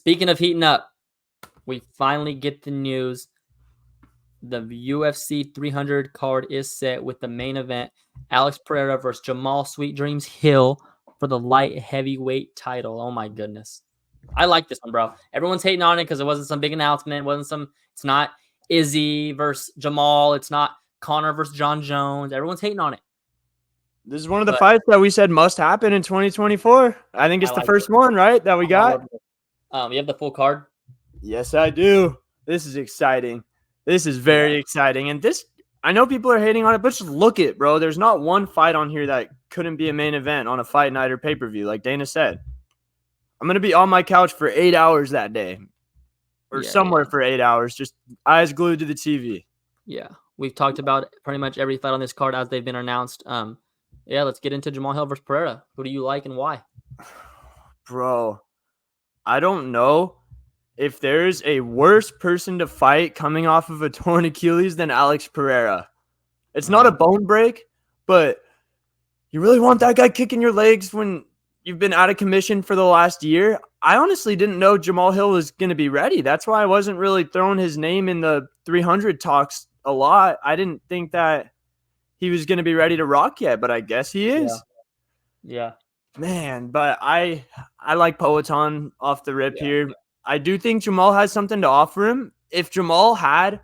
Speaking of heating up, we finally get the news. The UFC 300 card is set with the main event: Alex Pereira versus Jamal Sweet Dreams Hill for the light heavyweight title. Oh my goodness. I like this one, bro. Everyone's hating on it because it wasn't some big announcement. It's not Izzy versus Jamal. It's not Connor versus John Jones. Everyone's hating on it. This is one of the fights that we said must happen in 2024. I think it's the first one, right, that we got. You have the full card? Yes, I do. This is exciting. This is very exciting. And this, I know people are hating on it, but just look it, bro. There's not one fight on here that couldn't be a main event on a fight night or pay-per-view, like Dana said. I'm going to be on my couch for 8 hours that day or somewhere for 8 hours, just eyes glued to the TV. Yeah. We've talked about pretty much every fight on this card as they've been announced. Let's get into Jamal Hill versus Pereira. Who do you like and why? Bro, I don't know if there's a worse person to fight coming off of a torn Achilles than Alex Pereira. It's not a bone break, but you really want that guy kicking your legs when you've been out of commission for the last year? I honestly didn't know Jamal Hill was going to be ready. That's why I wasn't really throwing his name in the 300 talks a lot. I didn't think that he was going to be ready to rock yet, but I guess he is. Yeah. Man, but I like Poatan off the rip here. I do think Jamal has something to offer him. If Jamal had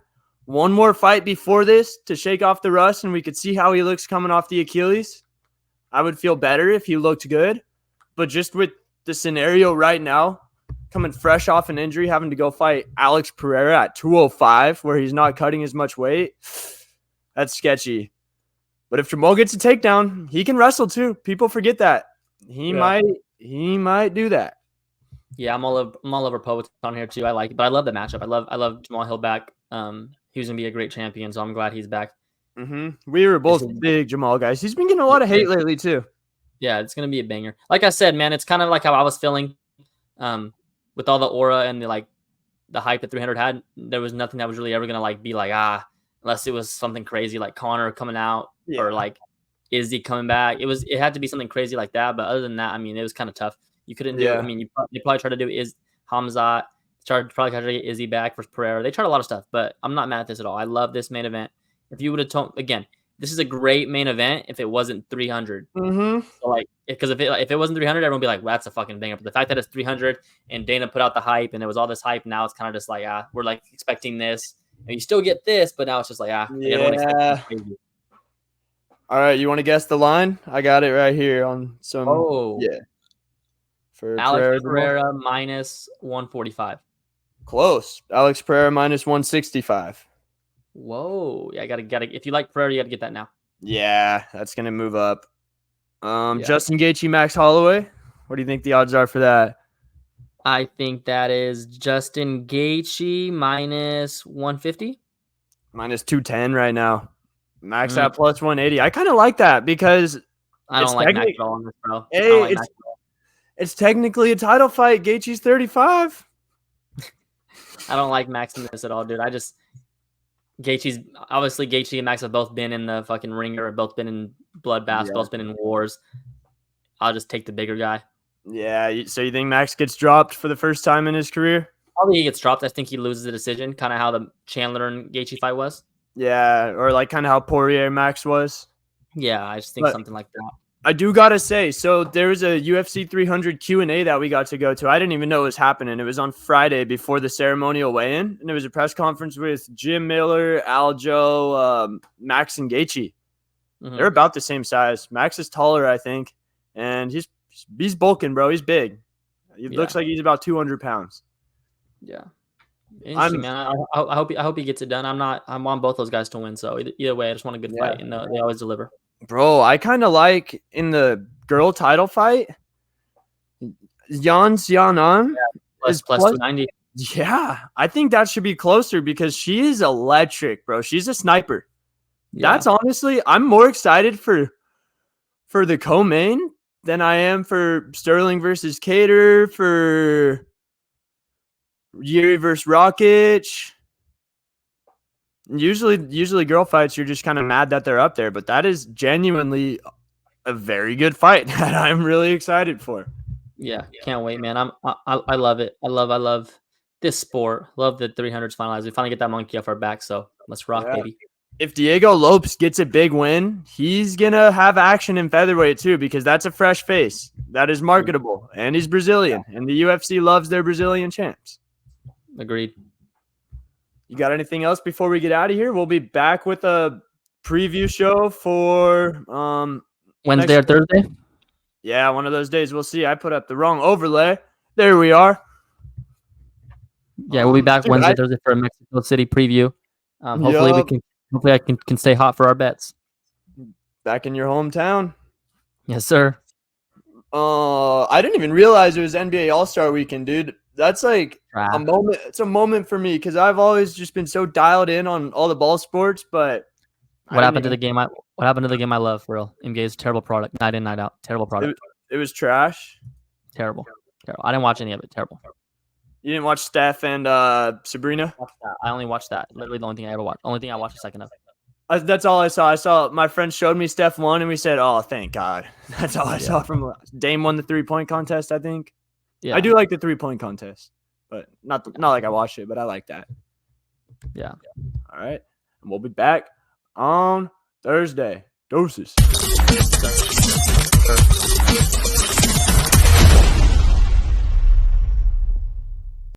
one more fight before this to shake off the rust and we could see how he looks coming off the Achilles, I would feel better if he looked good. But just with the scenario right now, coming fresh off an injury, having to go fight Alex Pereira at 205, where he's not cutting as much weight, that's sketchy. But if Jamal gets a takedown, he can wrestle too. People forget that. He might do that. Yeah, I'm all over Poatan here too. I like it, but I love the matchup. I love Jamal Hill back. He was gonna be a great champion, so I'm glad he's back. We were both big Jamal guys. He's been getting a lot of hate lately too. Yeah, it's gonna be a banger. Like I said, man, it's kind of like how I was feeling, with all the aura and the hype that 300 had. There was nothing that was really ever gonna be unless it was something crazy like Connor coming out or like Izzy coming back. It had to be something crazy like that. But other than that, I mean, it was kind of tough. You couldn't do. I mean, you probably tried to do Hamzat. Probably tried to get Izzy back for Pereira. They tried a lot of stuff, but I'm not mad at this at all. I love this main event. If you would have told again, this is a great main event if it wasn't 300. So because if it wasn't 300, everyone would be like, well, that's a fucking banger. But the fact that it's 300 and Dana put out the hype and it was all this hype, now it's kind of just like, we're expecting this. And you still get this, but now it's just like, everyone expects crazy. All right, you want to guess the line? I got it right here on some. For Alex Pereira minus 145. Close. Alex Pereira minus 165. Whoa. Yeah, gotta if you like Pereira, you gotta get that now. Yeah, that's gonna move up. Justin Gaethje, Max Holloway. What do you think the odds are for that? I think that is Justin Gaethje minus 150. Minus 210 right now. Max at plus 180. I kind of like that because I don't like Max at all on this, bro. Hey, it's technically a title fight. Gaethje's 35. I don't like Max in this at all, dude. Gaethje and Max have both been in the fucking ringer, both been in bloodbaths, both been in wars. I'll just take the bigger guy. Yeah, so you think Max gets dropped for the first time in his career? Probably he gets dropped. I think he loses the decision, kind of how the Chandler and Gaethje fight was. Yeah, or kind of how Poirier Max was. Yeah, I just think something like that. I do gotta say, so there was a UFC 300 Q&A that we got to go to. I didn't even know it was happening. It was on Friday before the ceremonial weigh-in, and it was a press conference with Jim Miller, Aljo, Max, and Gaethje. They're about the same size. Max is taller, I think, and he's bulking, bro. He's big. It looks like he's about 200 pounds. Yeah. Interesting, man. I hope he gets it done. I'm on both those guys to win. So either way, I just want a good fight, and they always deliver. Bro, I kind of like in the girl title fight, Yan Xiaonan is plus 290. Yeah, I think that should be closer because she is electric, bro. She's a sniper. Yeah. That's honestly, I'm more excited for the co-main than I am for Sterling versus Cater, for Yuri versus Rakic. Usually girl fights, you're just kind of mad that they're up there, but that is genuinely a very good fight that I'm really excited for. Yeah, can't wait, man. I love it. I love this sport. Love the 300s finalized. We finally get that monkey off our back, so let's rock, Yeah. baby. If Diego Lopes gets a big win, he's going to have action in featherweight too, because that's a fresh face. That is marketable. And he's Brazilian. And the UFC loves their Brazilian champs. Agreed. You got anything else before we get out of here? We'll be back with a preview show for Wednesday or Thursday? Yeah, one of those days. We'll see. I put up the wrong overlay. There we are. Yeah, we'll be back Wednesday, Thursday for a Mexico City preview. Hopefully I can stay hot for our bets. Back in your hometown. Yes, sir. I didn't even realize it was NBA All-Star Weekend, dude. That's like a moment. It's a moment for me because I've always just been so dialed in on all the ball sports. But what happened to the game? What happened to the game I love? For real, NBA is a terrible product. Night in, night out. Terrible product. It was trash. Terrible. I didn't watch any of it. Terrible. You didn't watch Steph and Sabrina? I only watched that. Literally the only thing I ever watched. Only thing I watched a second of. That's all I saw. I saw my friend showed me Steph won, and we said, "Oh, thank God." That's all I saw from Dame won the 3-point contest. I think. Yeah, I do like the 3-point contest, but not like I watched it, but I like that. Yeah. All right, and we'll be back on Thursday. Doses.